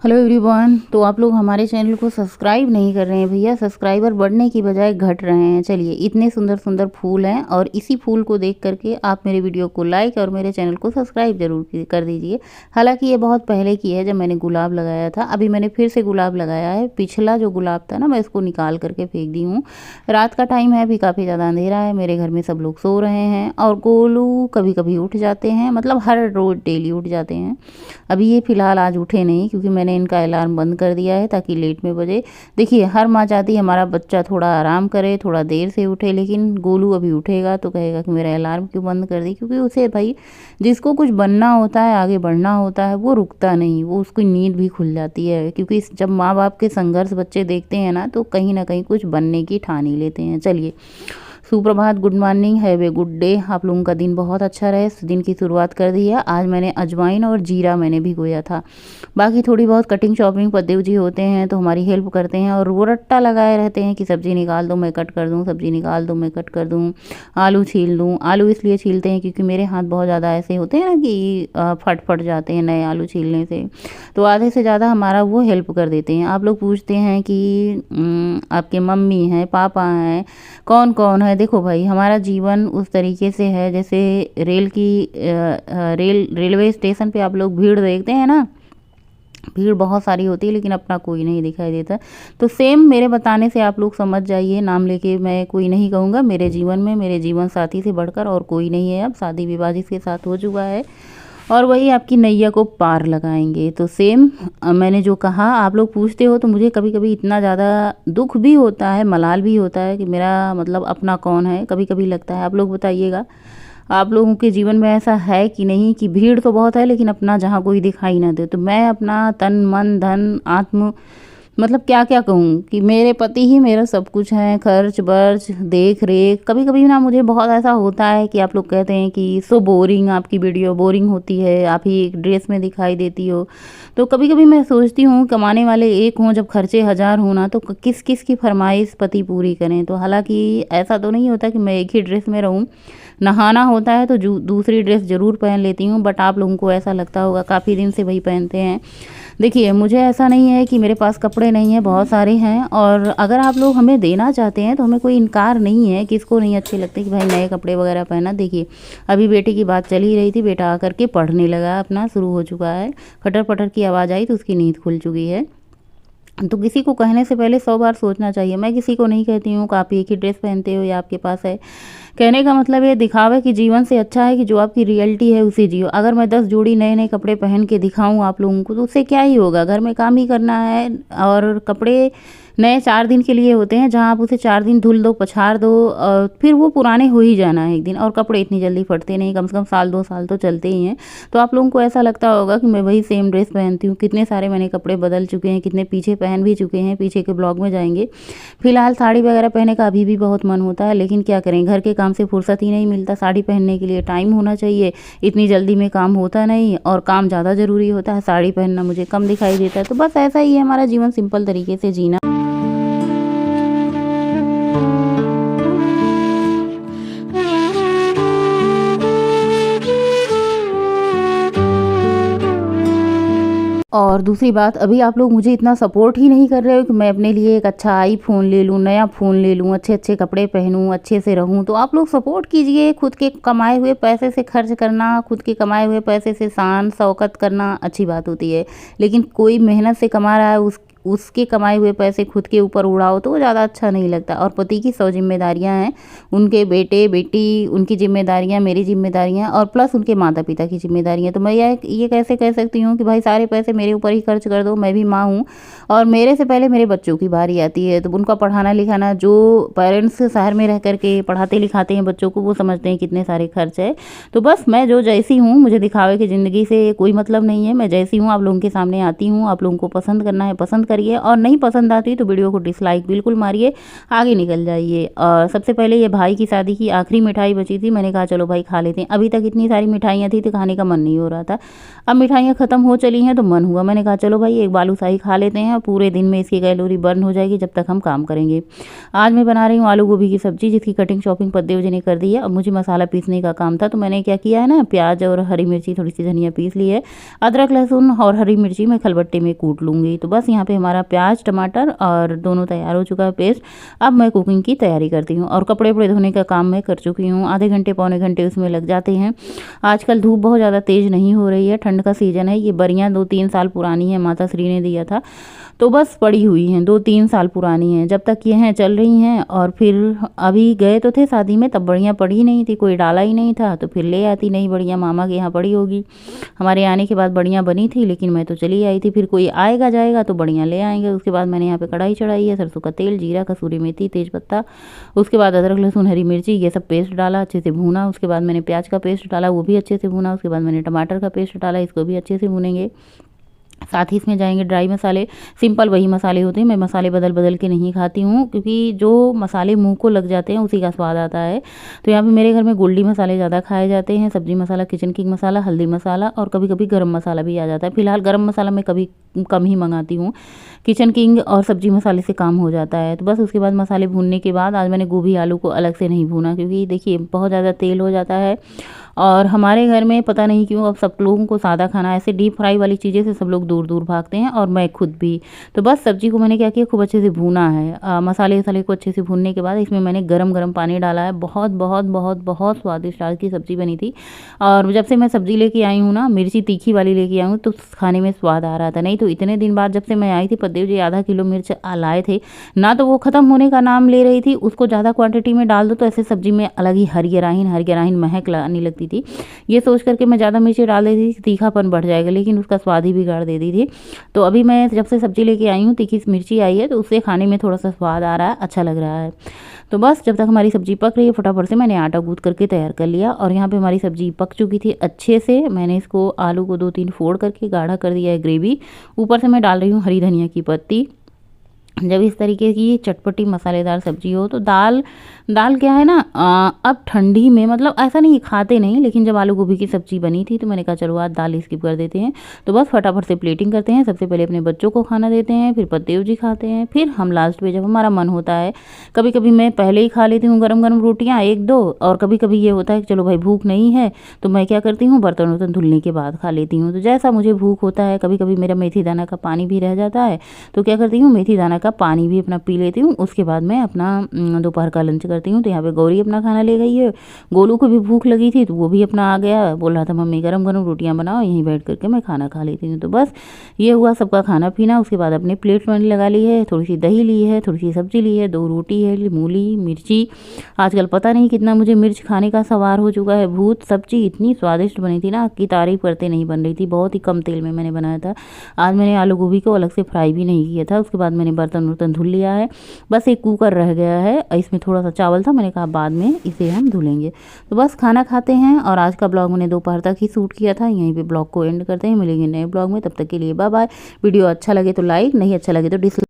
Hello everyone. तो आप लोग हमारे चैनल को सब्सक्राइब नहीं कर रहे हैं भैया, सब्सक्राइबर बढ़ने की बजाय घट रहे हैं। चलिए, इतने सुंदर सुंदर फूल हैं और इसी फूल को देख करके आप मेरे वीडियो को लाइक और मेरे चैनल को सब्सक्राइब जरूर कर दीजिए। हालांकि ये बहुत पहले की है, जब मैंने गुलाब लगाया था। अभी मैंने फिर से गुलाब लगाया है। पिछला जो गुलाब था ना, मैं इसको निकाल करके फेंक दी हूँ। रात का टाइम है, अभी काफ़ी ज़्यादा अंधेरा है, मेरे घर में सब लोग सो रहे हैं और गोलू कभी कभी उठ जाते हैं, मतलब हर रोज़ डेली उठ जाते हैं। अभी ये फ़िलहाल आज उठे नहीं, क्योंकि मैंने इनका अलार्म बंद कर दिया है ताकि लेट में बजे। देखिए, हर माँ चाहती है हमारा बच्चा थोड़ा आराम करे, थोड़ा देर से उठे, लेकिन गोलू अभी उठेगा तो कहेगा कि मेरा अलार्म क्यों बंद कर दी। क्योंकि उसे भाई जिसको कुछ बनना होता है, आगे बढ़ना होता है, वो रुकता नहीं, वो उसकी नींद भी खुल जाती है। क्योंकि जब माँ बाप के संघर्ष बच्चे देखते हैं ना, तो कहीं ना कहीं कुछ बनने की ठान ही लेते हैं। चलिए, सुप्रभात, good morning, have a good day. आप लोगों का दिन बहुत अच्छा रहे। दिन की शुरुआत कर दी है। आज मैंने अजवाइन और जीरा मैंने भिगोया था। बाकी थोड़ी बहुत कटिंग शॉपिंग पद्देव जी होते हैं तो हमारी हेल्प करते हैं, और वो रट्टा लगाए रहते हैं कि सब्ज़ी निकाल दो मैं कट कर दूँ, सब्ज़ी निकाल दो मैं कट कर दूँ, आलू छील दूँ। आलू इसलिए छीलते हैं क्योंकि मेरे हाथ बहुत ज़्यादा ऐसे होते हैं ना कि फट फट जाते हैं नए आलू छीलने से। तो आधे से ज़्यादा हमारा वो हेल्प कर देते हैं। आप लोग पूछते हैं कि आपके मम्मी हैं, पापा हैं, कौन कौन है। देखो भाई, हमारा जीवन उस तरीके से है जैसे रेलवे स्टेशन पे आप लोग भीड़ देखते हैं ना, भीड़ बहुत सारी होती है लेकिन अपना कोई नहीं दिखाई देता। तो सेम मेरे बताने से आप लोग समझ जाइए, नाम लेके मैं कोई नहीं कहूँगा। मेरे जीवन में मेरे जीवन साथी से बढ़कर और कोई नहीं है। अब शादी विवाह जिसके साथ हो चुका है, और वही आपकी नैया को पार लगाएंगे। तो सेम मैंने जो कहा, आप लोग पूछते हो तो मुझे कभी कभी इतना ज़्यादा दुख भी होता है, मलाल भी होता है कि मेरा मतलब अपना कौन है। कभी कभी लगता है। आप लोग बताइएगा, आप लोगों के जीवन में ऐसा है कि नहीं कि भीड़ तो बहुत है लेकिन अपना जहाँ कोई दिखाई ना दे। तो मैं अपना तन मन धन आत्म, मतलब क्या क्या कहूँ कि मेरे पति ही मेरा सब कुछ है। खर्च बर्च देख रेख। कभी कभी ना मुझे बहुत ऐसा होता है कि आप लोग कहते हैं कि सो बोरिंग, आपकी वीडियो बोरिंग होती है, आप ही एक ड्रेस में दिखाई देती हो। तो कभी कभी मैं सोचती हूँ, कमाने वाले एक हों जब खर्चे हज़ार होना, तो किस किस की फरमाइश पति पूरी करें। तो हालांकि ऐसा तो नहीं होता कि मैं एक ही ड्रेस में रहूँ। नहाना होता है तो दूसरी ड्रेस ज़रूर पहन लेती हूँ, बट आप लोगों को ऐसा लगता होगा काफ़ी दिन से वही पहनते हैं। देखिए, मुझे ऐसा नहीं है कि मेरे पास कपड़े नहीं हैं, बहुत सारे हैं। और अगर आप लोग हमें देना चाहते हैं तो हमें कोई इनकार नहीं है। किसको नहीं अच्छे लगते कि भाई नए कपड़े वगैरह पहना। देखिए, अभी बेटे की बात चल ही रही थी, बेटा आकर के पढ़ने लगा, अपना शुरू हो चुका है। खटर पटर की आवाज़ आई तो उसकी नींद खुल चुकी है। तो किसी को कहने से पहले 100 बार सोचना चाहिए। मैं किसी को नहीं कहती हूँ कि आप एक ही ड्रेस पहनते हो या आपके पास है। कहने का मतलब ये दिखावे कि जीवन से अच्छा है कि जो आपकी रियलिटी है उसे जियो। अगर मैं 10 जोड़ी नए नए कपड़े पहन के दिखाऊं आप लोगों को, तो उससे क्या ही होगा। घर में काम ही करना है, और कपड़े नए 4 दिन के लिए होते हैं, जहां आप उसे 4 दिन धुल दो, पछाड़ दो, और फिर वो पुराने हो ही जाना है एक दिन। और कपड़े इतनी जल्दी फटते नहीं, कम से कम साल 2 साल तो चलते ही हैं। तो आप लोगों को ऐसा लगता होगा कि मैं वही सेम ड्रेस पहनती हूँ। कितने सारे मैंने कपड़े बदल चुके हैं, कितने पीछे पहन भी चुके हैं, पीछे के ब्लॉग में जाएंगे। फिलहाल साड़ी वगैरह पहनने का अभी भी बहुत मन होता है, लेकिन क्या करें, घर के काम से फुर्सत ही नहीं मिलता। साड़ी पहनने के लिए टाइम होना चाहिए, इतनी जल्दी में काम होता नहीं, और काम ज़्यादा ज़रूरी होता है। साड़ी पहनना मुझे कम दिखाई देता है। तो बस ऐसा ही है हमारा जीवन, सिंपल तरीके से जीना। और दूसरी बात, अभी आप लोग मुझे इतना सपोर्ट ही नहीं कर रहे हो कि मैं अपने लिए एक अच्छा आईफोन ले लूँ, नया फ़ोन ले लूँ, अच्छे अच्छे कपड़े पहनूँ, अच्छे से रहूँ। तो आप लोग सपोर्ट कीजिए। खुद के कमाए हुए पैसे से खर्च करना, खुद के कमाए हुए पैसे से शान शौकत करना अच्छी बात होती है, लेकिन कोई मेहनत से कमा रहा है, उसके कमाए हुए पैसे खुद के ऊपर उड़ाओ तो वो ज़्यादा अच्छा नहीं लगता। और पति की 100 जिम्मेदारियाँ हैं, उनके बेटे बेटी, उनकी जिम्मेदारियाँ, मेरी जिम्मेदारियाँ, और प्लस उनके माता पिता की जिम्मेदारियाँ। तो मैं ये कैसे कह सकती हूँ कि भाई सारे पैसे मेरे ऊपर ही खर्च कर दो। मैं भी माँ हूँ, और मेरे से पहले मेरे बच्चों की बारी आती है। तो उनका पढ़ाना लिखाना, जो पेरेंट्स शहर में रह करके पढ़ाते लिखाते हैं बच्चों को, वो समझते हैं कितने सारे खर्च है। तो बस मैं जो जैसी हूँ, मुझे दिखावे की ज़िंदगी से कोई मतलब नहीं है। मैं जैसी हूँ आप लोगों के सामने आती हूँ, आप लोगों को पसंद करना है पसंद करिए और नहीं पसंद आती तो वीडियो को डिसलाइक बिल्कुल मारिए, आगे निकल जाइए। और सबसे पहले ये भाई की शादी की आखिरी मिठाई बची थी, मैंने कहा चलो भाई खा लेते हैं। अभी तक इतनी सारी मिठाइयाँ थी तो खाने का मन नहीं हो रहा था। अब मिठाइयाँ ख़त्म हो चली हैं तो मन हुआ, मैंने कहा चलो भाई एक बालूशाही खा लेते हैं, पूरे दिन में इसकी कैलोरी बर्न हो जाएगी जब तक हम काम करेंगे। आज मैं बना रही हूँ आलू गोभी की सब्ज़ी, जिसकी कटिंग शॉपिंग पद्देव जी ने कर दी है। अब मुझे मसाला पीसने का काम था, तो मैंने क्या किया है ना, प्याज और हरी मिर्ची, थोड़ी सी धनिया पीस ली है। अदरक लहसुन और हरी मिर्ची मैं खलबट्टे में कूट लूँगी। तो बस यहाँ पे हमारा प्याज टमाटर और दोनों तैयार हो चुका है पेस्ट। अब मैं कुकिंग की तैयारी करती हूँ और कपड़े वपड़े धोने का काम मैं कर चुकी हूँ। आधे घंटे पौने घंटे उसमें लग जाते हैं। आजकल धूप बहुत ज़्यादा तेज़ नहीं हो रही है, ठंड का सीज़न है। ये बरियाँ 2-3 साल पुरानी है, माता श्री ने दिया था, तो बस पड़ी हुई हैं, 2-3 साल पुरानी हैं। जब तक ये हैं चल रही हैं। और फिर अभी गए तो थे शादी में, तब बढ़िया पड़ी नहीं थी, कोई डाला ही नहीं था, तो फिर ले आती नहीं बढ़िया, मामा के यहाँ पड़ी होगी। हमारे आने के बाद बढ़िया बनी थी, लेकिन मैं तो चली आई थी। फिर कोई आएगा जाएगा तो बढ़िया ले आएंगे। उसके बाद मैंने यहाँ पे कढ़ाई चढ़ाई है, सरसों का तेल, जीरा, कसूरी मेथी, तेज़पत्ता, उसके बाद अदरक लहसुन हरी मिर्ची ये सब पेस्ट डाला, अच्छे से भूना। उसके बाद मैंने प्याज का पेस्ट डाला, वो भी अच्छे से भूना। उसके बाद मैंने टमाटर का पेस्ट डाला, इसको भी अच्छे से भूनेंगे। साथ ही इसमें जाएंगे ड्राई मसाले, सिंपल वही मसाले होते हैं। मैं मसाले बदल बदल के नहीं खाती हूँ, क्योंकि जो मसाले मुंह को लग जाते हैं उसी का स्वाद आता है। तो यहाँ पे मेरे घर में गोल्डी मसाले ज़्यादा खाए जाते हैं, सब्जी मसाला, किचन किंग मसाला, हल्दी मसाला और कभी कभी गरम मसाला भी आ जाता है। फिलहाल गरम मसाला मैं कभी कम ही मंगाती हूँ, किचन किंग और सब्जी मसाले से काम हो जाता है। तो बस उसके बाद मसाले भूनने के बाद आज मैंने गोभी आलू को अलग से नहीं भूना, क्योंकि देखिए बहुत ज़्यादा तेल हो जाता है। और हमारे घर में पता नहीं क्यों अब सब लोगों को सादा खाना, ऐसे डीप फ्राई वाली चीज़ें से सब लोग दूर दूर भागते हैं, और मैं खुद भी। तो बस सब्जी को मैंने क्या किया, खूब अच्छे से भूना है। मसाले वसाले को अच्छे से भूनने के बाद इसमें मैंने गरम गरम पानी डाला है। बहुत बहुत बहुत बहुत स्वादिष्ट आज की सब्ज़ी बनी थी। और जब से मैं सब्ज़ी लेके आई हूँ ना, मिर्ची तीखी वाली लेके आई हूँ, तो खाने में स्वाद आ रहा था। नहीं तो इतने दिन बाद जब से मैं आई थी, पद्देव जी आधा किलो मिर्च लाए थे ना, तो वो ख़त्म होने का नाम ले रही थी। उसको ज़्यादा क्वांटिटी में डाल दो तो ऐसे सब्जी में अलग ही हरियराहीन महक आने लगती थी। ये सोच करके मैं ज़्यादा मिर्ची डाल देती थी, तीखापन बढ़ जाएगा, लेकिन उसका स्वाद ही बिगाड़ देती थी। तो अभी मैं जब से सब्जी लेके आई हूँ, तीखी मिर्ची आई है, तो उससे खाने में थोड़ा सा स्वाद आ रहा है, अच्छा लग रहा है। तो बस जब तक हमारी सब्जी पक रही है, फटाफट से मैंने आटा गूँथ करके तैयार कर लिया। और यहाँ पे हमारी सब्जी पक चुकी थी अच्छे से। मैंने इसको आलू को 2-3 फोड़ करके गाढ़ा कर दिया है ग्रेवी। ऊपर से मैं डाल रही हूँ हरी धनिया की पत्ती। जब इस तरीके की चटपटी मसालेदार सब्जी हो तो दाल क्या है ना, अब ठंडी में, मतलब ऐसा नहीं खाते नहीं, लेकिन जब आलू गोभी की सब्जी बनी थी तो मैंने कहा चलो आज दाल स्किप कर देते हैं। तो बस फटाफट से प्लेटिंग करते हैं। सबसे पहले अपने बच्चों को खाना देते हैं, फिर पत्तेव जी खाते हैं, फिर हम लास्ट में जब हमारा मन होता है। कभी कभी मैं पहले ही खा लेती हूँ गरम गरम रोटियाँ 1-2, और कभी कभी ये होता है कि चलो भाई भूख नहीं है, तो मैं क्या करती हूँ, बर्तन वर्तन धुलने के बाद खा लेती हूँ। तो जैसा मुझे भूख होता है, कभी कभी मेरा मेथी दाना का पानी भी रह जाता है, तो क्या करती हूँ, मेथी दाना का पानी भी अपना पी लेती हूँ। उसके बाद मैं अपना दोपहर का लंच करती हूँ। तो यहाँ पे गौरी अपना खाना ले गई है, गोलू को भी भूख लगी थी तो वो भी अपना आ गया, बोल रहा था मम्मी गरम गरम रोटियाँ बनाओ, यहीं बैठ करके मैं खाना खा लेती हूँ। तो बस ये हुआ सबका खाना पीना। उसके बाद अपने प्लेट में लगा ली है, थोड़ी सी दही ली है, थोड़ी सी सब्जी ली है, 2 रोटी है, मूली मिर्ची। आजकल पता नहीं कितना मुझे मिर्च खाने का सवार हो चुका है भूत। सब्जी इतनी स्वादिष्ट बनी थी ना, कि तारीफ करते नहीं बन रही थी। बहुत ही कम तेल में मैंने बनाया था। आज मैंने आलू गोभी को अलग से फ्राई भी नहीं किया था। उसके बाद मैंने बर्तन वर्तन धुल लिया है, बस एक कुकर रह गया है, इसमें थोड़ा सा चावल था, मैंने कहा बाद में इसे हम धुलेंगे। तो बस खाना खाते हैं। और आज का ब्लॉग मैंने दोपहर तक ही शूट किया था। यहीं पे ब्लॉग को एंड करते हैं, मिलेंगे नए ब्लॉग में, तब तक के लिए बाय बाय। वीडियो अच्छा लगे तो लाइक, नहीं अच्छा लगे तो डिसलाइक।